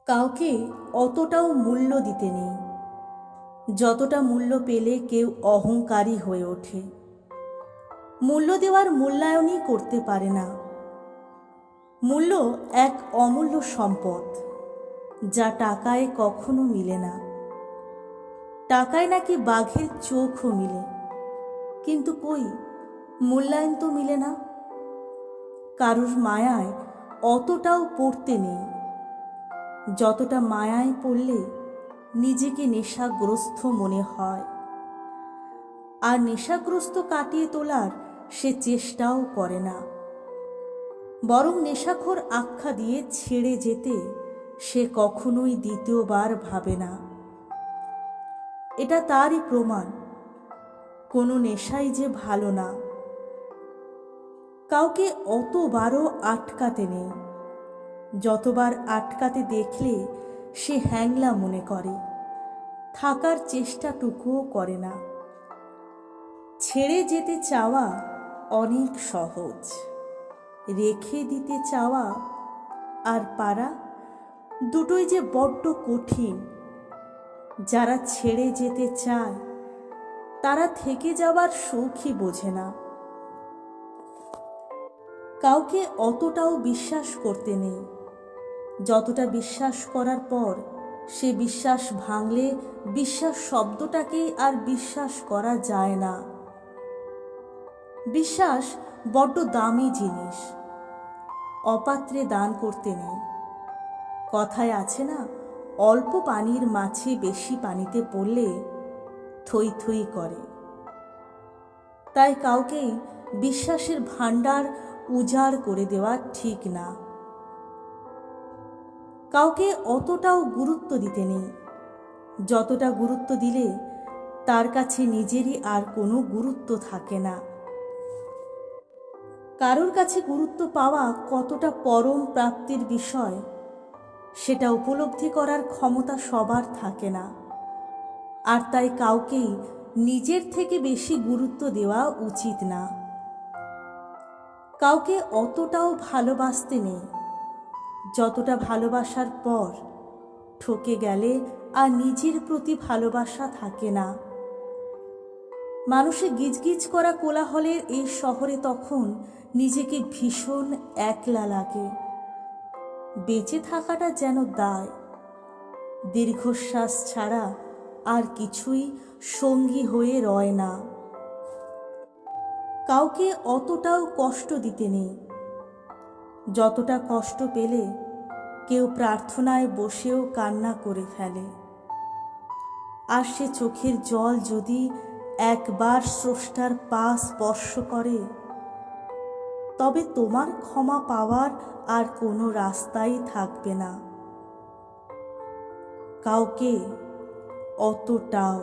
কাউকে অতটাও মূল্য দিতে নেই যতটা মূল্য পেলে কেউ অহংকারী হয়ে ওঠে। মূল্য দেওয়ার মূল্যায়নই করতে পারে না। মূল্য এক অমূল্য সম্পদ, যা টাকায় কখনো মিলে না। টাকায় নাকি বাঘের চোখও মিলে, কিন্তু কই মূল্যায়ন তো মিলে না। কারুর মায়ায় অতটাও পড়তে নেই যতটা মায়ায় পড়লে নিজেকে নেশাগ্রস্ত মনে হয়, আর নেশাগ্রস্ত কাটিয়ে তোলার সে চেষ্টাও করে না, বরং নেশাখোর আখ্যা দিয়ে ছেড়ে যেতে সে কখনোই দ্বিতীয়বার ভাবে না। এটা তারই প্রমাণ, কোনো নেশাই যে ভালো না। কাউকে অতবারও আটকাতে নেই যতবার আটকাতে দেখলে সে হ্যাংলা মনে করে, থাকার চেষ্টাটুকুও করে না। ছেড়ে যেতে চাওয়া অনেক সহজ, রেখে দিতে চাওয়া আর পারা দুটোই যে বড্ড কঠিন। যারা ছেড়ে যেতে চায় তারা থেকে যাওয়ার সুখই বোঝে না। কাউকে অতটাও বিশ্বাস করতে নেই যতটা বিশ্বাস করার পর সে বিশ্বাস ভাঙলে বিশ্বাস শব্দটাকেই আর বিশ্বাস করা যায় না। বিশ্বাস বড্ড দামি জিনিস, অপাত্রে দান করতে নেই। কথায় আছে না, অল্প পানির মাছে বেশি পানিতে পড়লে থই থই করে। তাই কাউকেই বিশ্বাসের ভাণ্ডার উজাড় করে দেওয়া ঠিক না। কাউকে অতটাও গুরুত্ব দিতে নেই যতটা গুরুত্ব দিলে তার কাছে নিজেরই আর কোনো গুরুত্ব থাকে না। কারোর কাছে গুরুত্ব পাওয়া কতটা পরম প্রাপ্তির বিষয় সেটা উপলব্ধি করার ক্ষমতা সবার থাকে না। আর তাই কাউকেই নিজের থেকে বেশি গুরুত্ব দেওয়া উচিত না। কাউকে অতটাও ভালোবাসতে নেই যতটা ভালোবাসার পর ঠকে গেলে আর নিজের প্রতি ভালোবাসা থাকে না। মানুষে গিজগিজ করা কোলাহলের এই শহরে তখন নিজেকে ভীষণ একলা লাগে। বেঁচে থাকাটা যেন দায়, দীর্ঘশ্বাস ছাড়া আর কিছুই সঙ্গী হয়ে রয় না। কাউকে অতটাও কষ্ট দিতে নেই যতটা কষ্ট পেলে কেউ প্রার্থনায় বসেও কান্না করে ফেলে। আর সে চোখের জল যদি একবার স্রষ্টার পা স্পর্শ করে, তবে তোমার ক্ষমা পাওয়ার আর কোনো রাস্তাই থাকবে না। কাউকে অতটাও